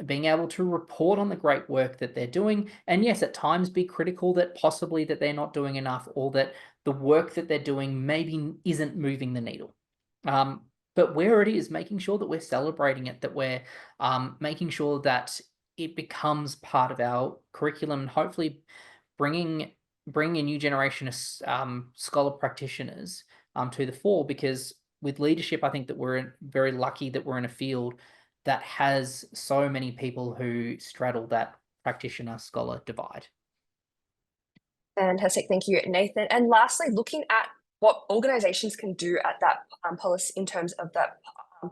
being able to report on the great work that they're doing. And yes, at times be critical that possibly that they're not doing enough, or that the work that they're doing maybe isn't moving the needle. But where it is, making sure that we're celebrating it, that we're making sure that it becomes part of our curriculum, and hopefully bringing a new generation of scholar practitioners to the fore, because with leadership, I think that we're very lucky that we're in a field that has so many people who straddle that practitioner-scholar divide. Fantastic, thank you, Nathan. And lastly, looking at what organizations can do at that policy, in terms of that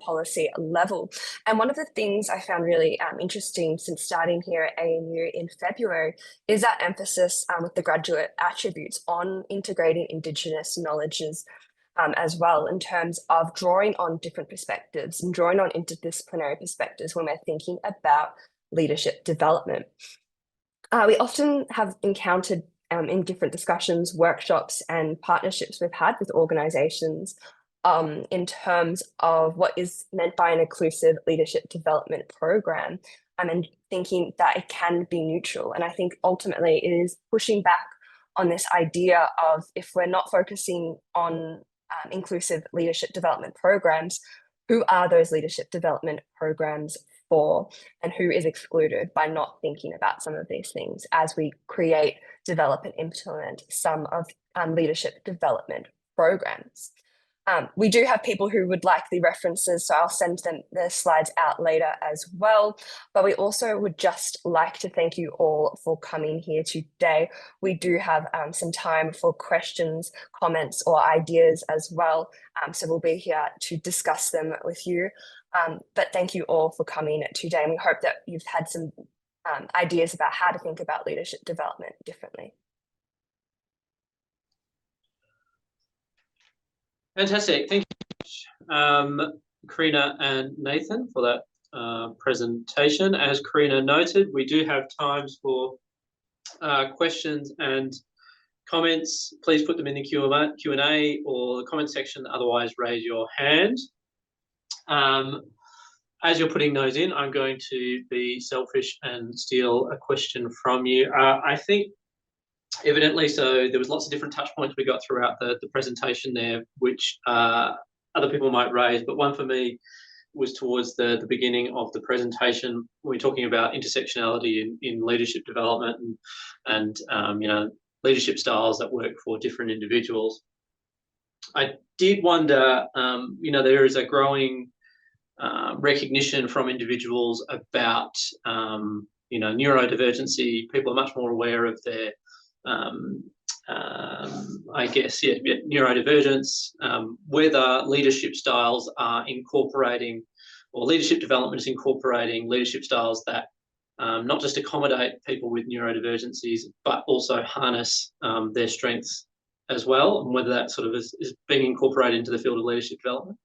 policy level. And one of the things I found really interesting since starting here at ANU in February is that emphasis with the graduate attributes on integrating Indigenous knowledges as well, in terms of drawing on different perspectives and drawing on interdisciplinary perspectives when we're thinking about leadership development. We often have encountered in different discussions, workshops, and partnerships we've had with organizations in terms of what is meant by an inclusive leadership development program, and thinking that it can be neutral. And I think ultimately it is pushing back on this idea of, if we're not focusing on inclusive leadership development programs, who are those leadership development programs for, and who is excluded by not thinking about some of these things as we create, develop, and implement some of leadership development programs. We do have people who would like the references, so I'll send them the slides out later as well. But we also would just like to thank you all for coming here today. We do have some time for questions, comments, or ideas as well. So we'll be here to discuss them with you. But thank you all for coming today. And we hope that you've had some ideas about how to think about leadership development differently. Fantastic. Thank you, Karryna and Nathan, for that presentation. As Karryna noted, we do have times for questions and comments. Please put them in the Q&A or the comment section. Otherwise, raise your hand. As you're putting those in, I'm going to be selfish and steal a question from you. I think evidently, so there was lots of different touch points we got throughout the presentation there, which other people might raise, but one for me was towards the beginning of the presentation. We're talking about intersectionality in leadership development and you know, leadership styles that work for different individuals. I did wonder, you know, there is a growing recognition from individuals about, you know, neurodivergency. People are much more aware of their I guess, yeah, neurodivergence, whether leadership styles are incorporating, or leadership development is incorporating leadership styles that not just accommodate people with neurodivergencies, but also harness their strengths as well, and whether that sort of is being incorporated into the field of leadership development.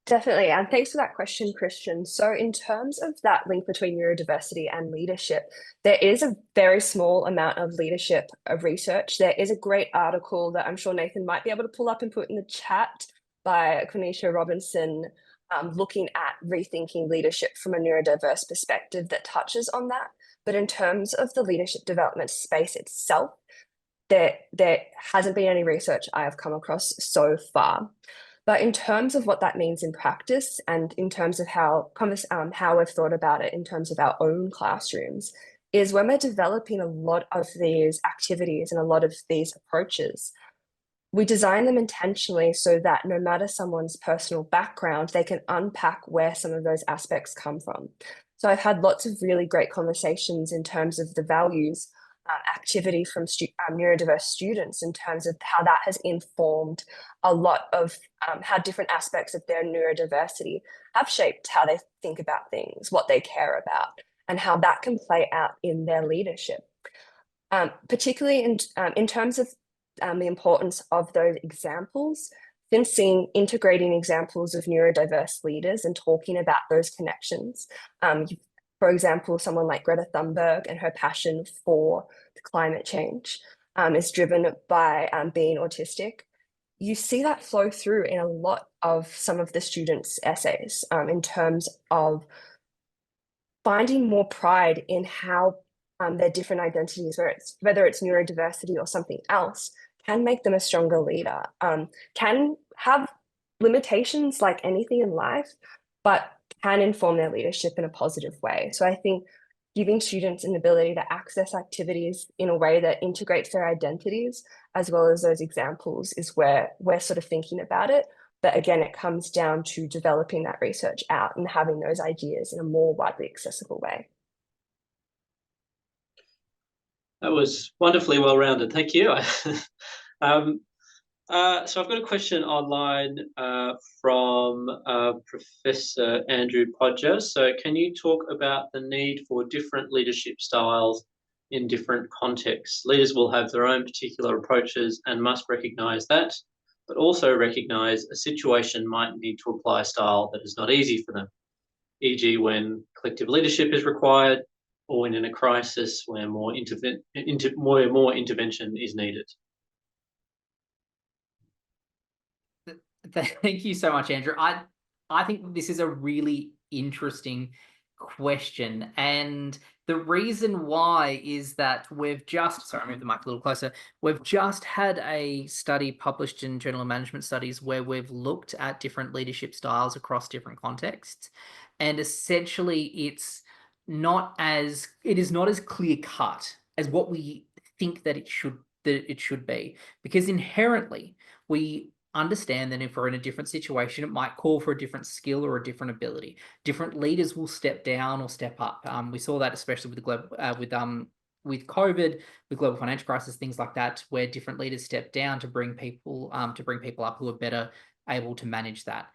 Definitely, and thanks for that question, Christian. So in terms of that link between neurodiversity and leadership, there is a very small amount of leadership research. There is a great article that I'm sure Nathan might be able to pull up and put in the chat by Quenisha Robinson, looking at rethinking leadership from a neurodiverse perspective that touches on that. But in terms of the leadership development space itself, there hasn't been any research I have come across so far. But in terms of what that means in practice, and in terms of how we've thought about it in terms of our own classrooms, is when we're developing a lot of these activities and a lot of these approaches, we design them intentionally so that no matter someone's personal background, they can unpack where some of those aspects come from. So I've had lots of really great conversations in terms of the values activity from neurodiverse students, in terms of how that has informed a lot of how different aspects of their neurodiversity have shaped how they think about things, what they care about, and how that can play out in their leadership. Particularly in terms of the importance of those examples, since integrating examples of neurodiverse leaders and talking about those connections, for example, someone like Greta Thunberg and her passion for climate change is driven by being autistic. You see that flow through in a lot of some of the students' essays in terms of finding more pride in how their different identities, whether it's neurodiversity or something else, can make them a stronger leader, can have limitations like anything in life, but can inform their leadership in a positive way. So I think giving students an ability to access activities in a way that integrates their identities, as well as those examples, is where we're sort of thinking about it. But again, it comes down to developing that research out and having those ideas in a more widely accessible way. That was wonderfully well-rounded. Thank you. So I've got a question online from Professor Andrew Podger. So can you talk about the need for different leadership styles in different contexts? Leaders will have their own particular approaches and must recognise that, but also recognise a situation might need to apply a style that is not easy for them, e.g. when collective leadership is required, or when in a crisis where more intervention is needed. Thank you so much, Andrew. I think this is a really interesting question. And the reason why is that we've just, sorry, I'll move the mic a little closer. We've just had a study published in Journal of Management Studies where we've looked at different leadership styles across different contexts. And essentially it is not as clear cut as what we think that it should be, because inherently we understand that if we're in a different situation, it might call for a different skill or a different ability. Different leaders will step down or step up. We saw that especially with the with COVID, with global financial crisis, things like that, where different leaders step down to bring people up who are better able to manage that.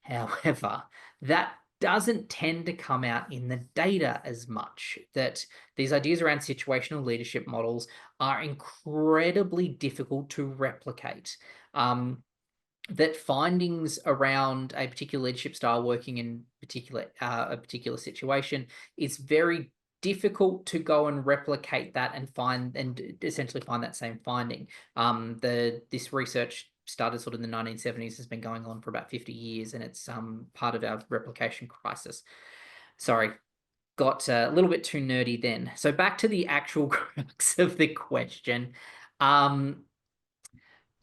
However, that doesn't tend to come out in the data as much, that these ideas around situational leadership models are incredibly difficult to replicate. That findings around a particular leadership style working in a particular situation, it's very difficult to go and replicate that and essentially find that same finding. This research started sort of in the 1970s, has been going on for about 50 years, and it's part of our replication crisis. Sorry, got a little bit too nerdy then. So back to the actual crux of the question.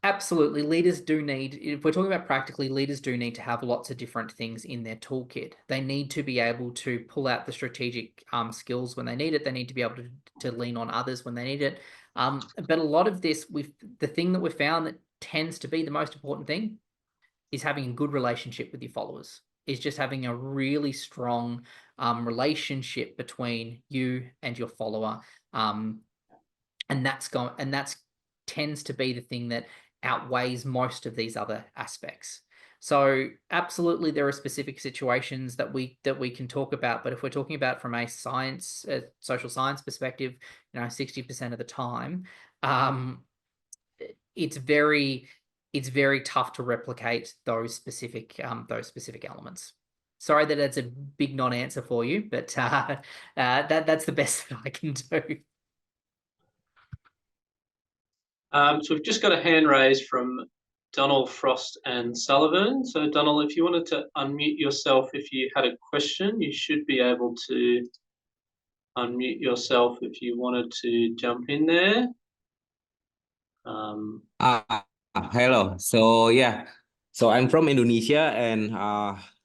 Absolutely, leaders do need, if we're talking about practically, leaders do need to have lots of different things in their toolkit. They need to be able to pull out the strategic skills when they need it. They need to be able to lean on others when they need it. But a lot of this, the thing that we've found that tends to be the most important thing is having a good relationship with your followers, is just having a really strong relationship between you and your follower. And that's tends to be the thing that outweighs most of these other aspects. So absolutely, there are specific situations that we can talk about, but if we're talking about from a social science perspective, 60% of the time, it's very tough to replicate those specific elements. Sorry that that's a big non-answer for you, but that's the best that I can do. So we've just got a hand raised from Donald, Frost and Sullivan. So Donald, if you wanted to unmute yourself, if you had a question, you should be able to unmute yourself if you wanted to jump in there. Hello. So yeah, so I'm from Indonesia, and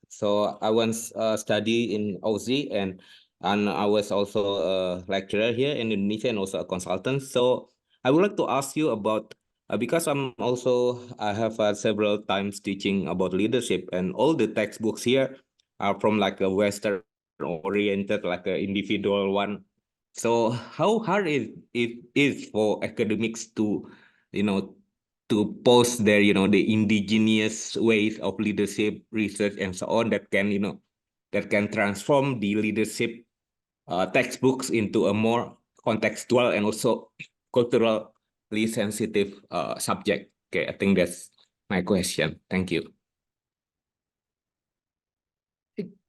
so I once studied in Aussie, and I was also a lecturer here in Indonesia and also a consultant. So I would like to ask you about because I have several times teaching about leadership, and all the textbooks here are from like a Western oriented, like an individual one. So how hard it is for academics to to post their the indigenous ways of leadership research and so on that can transform the leadership textbooks into a more contextual and also culturally sensitive subject. Okay, I think that's my question. Thank you.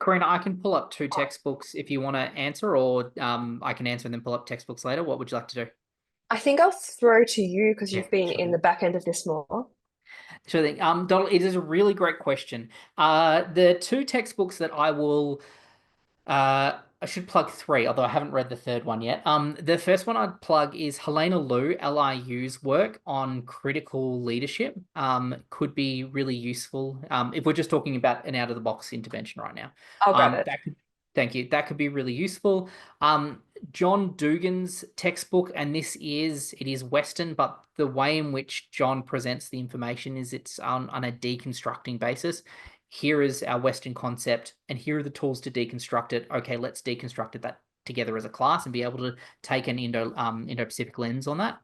Karryna, I can pull up two textbooks if you want to answer, or I can answer and then pull up textbooks later. What would you like to do? I think I'll throw to you because you've been in the back end of this more. Sure thing. Donald, it is a really great question. The two textbooks that I will, I should plug three, although I haven't read the third one yet. The first one I'd plug is Helena Liu, LIU's work on critical leadership. Could be really useful if we're just talking about an out-of-the-box intervention right now. I'll grab it. Thank you. That could be really useful. John Dugan's textbook, and it is Western, but the way in which John presents the information is it's on a deconstructing basis. Here is our Western concept, and here are the tools to deconstruct it. Okay, let's deconstruct that together as a class and be able to take an Indo-Pacific lens on that.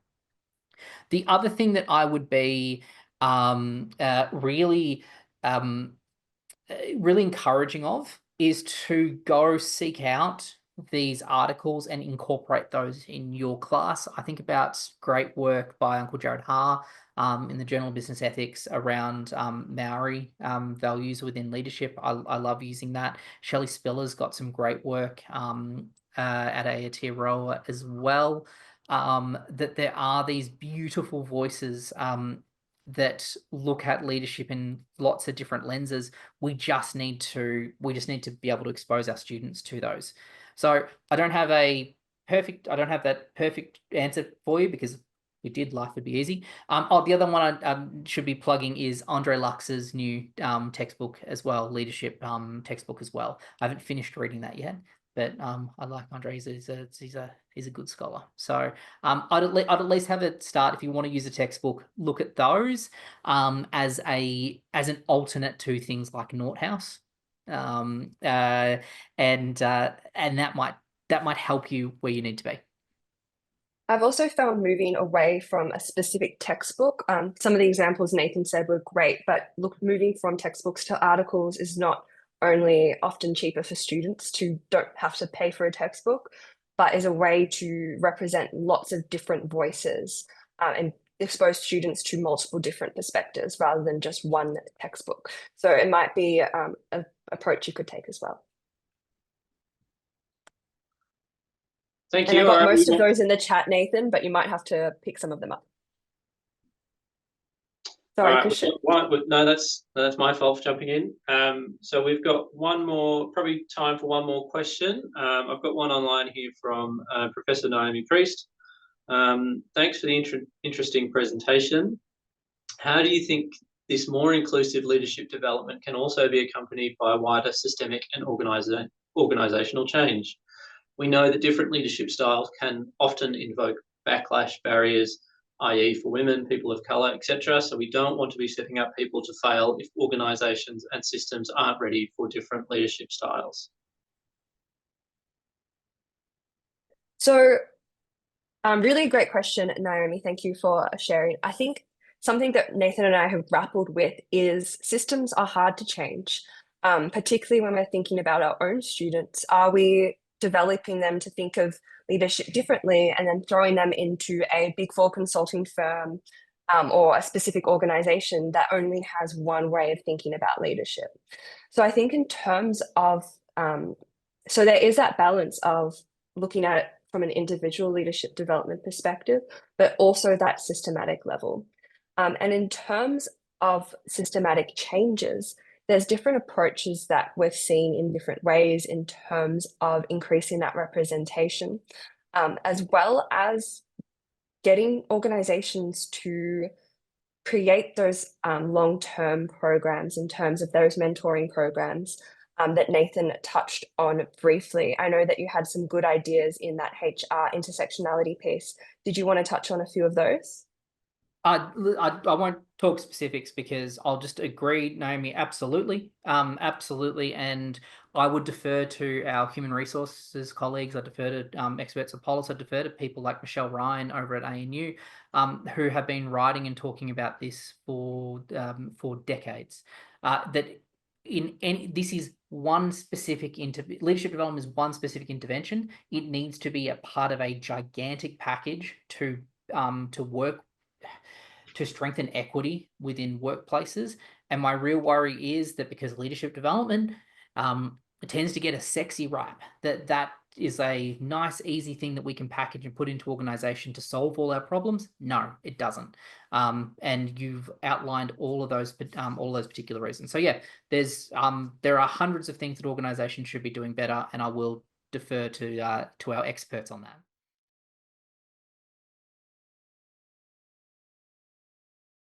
The other thing that I would be really encouraging of is to go seek out these articles and incorporate those in your class. I think about great work by Uncle Jared Ha in the Journal of Business Ethics around Maori values within leadership. I love using that. Shelley Spiller's got some great work at Aotearoa as well. That there are these beautiful voices that look at leadership in lots of different lenses. We just need to be able to expose our students to those. So I don't have that perfect answer for you, because we did Life Would Be Easy. The other one I should be plugging is Andre Lux's new textbook as well, leadership textbook as well. I haven't finished reading that yet, but I like Andre. He's a good scholar. So I'd at least have it start. If you want to use a textbook, look at those as an alternate to things like Nordhaus, and that might help you where you need to be. I've also found moving away from a specific textbook. Some of the examples Nathan said were great, but moving from textbooks to articles is not only often cheaper for students who don't have to pay for a textbook, but is a way to represent lots of different voices and expose students to multiple different perspectives rather than just one textbook. So it might be an approach you could take as well. Thank And you. I got most of those in the chat, Nathan, but you might have to pick some of them up. Sorry, Christian. No, that's my fault for jumping in. So we've got one more, probably time for one more question. I've got one online here from Professor Naomi Priest. Thanks for the interesting presentation. How do you think this more inclusive leadership development can also be accompanied by wider systemic and organizational change? We know that different leadership styles can often invoke backlash, barriers, i.e. for women, people of colour, etc. So we don't want to be setting up people to fail if organisations and systems aren't ready for different leadership styles. So really great question, Naomi. Thank you for sharing. I think something that Nathan and I have grappled with is systems are hard to change, particularly when we're thinking about our own students. Are we developing them to think of leadership differently and then throwing them into a Big Four consulting firm or a specific organization that only has one way of thinking about leadership? So I think in terms of, so there is that balance of looking at it from an individual leadership development perspective, but also that systematic level. And in terms of systematic changes, there's different approaches that we're seeing in different ways in terms of increasing that representation, as well as getting organizations to create those long-term programs in terms of those mentoring programs that Nathan touched on briefly. I know that you had some good ideas in that HR intersectionality piece. Did you want to touch on a few of those? I won't talk specifics because I'll just agree, Naomi, absolutely. Absolutely. And I would defer to our human resources colleagues. I defer to experts at POLIS. I defer to people like Michelle Ryan over at ANU, who have been writing and talking about this for decades. This is one specific leadership development is one specific intervention. It needs to be a part of a gigantic package to work to strengthen equity within workplaces. And my real worry is that because leadership development tends to get a sexy rap, that is a nice, easy thing that we can package and put into organization to solve all our problems. No, it doesn't. And you've outlined all of those particular reasons. So yeah, there are hundreds of things that organizations should be doing better, and I will defer to our experts on that.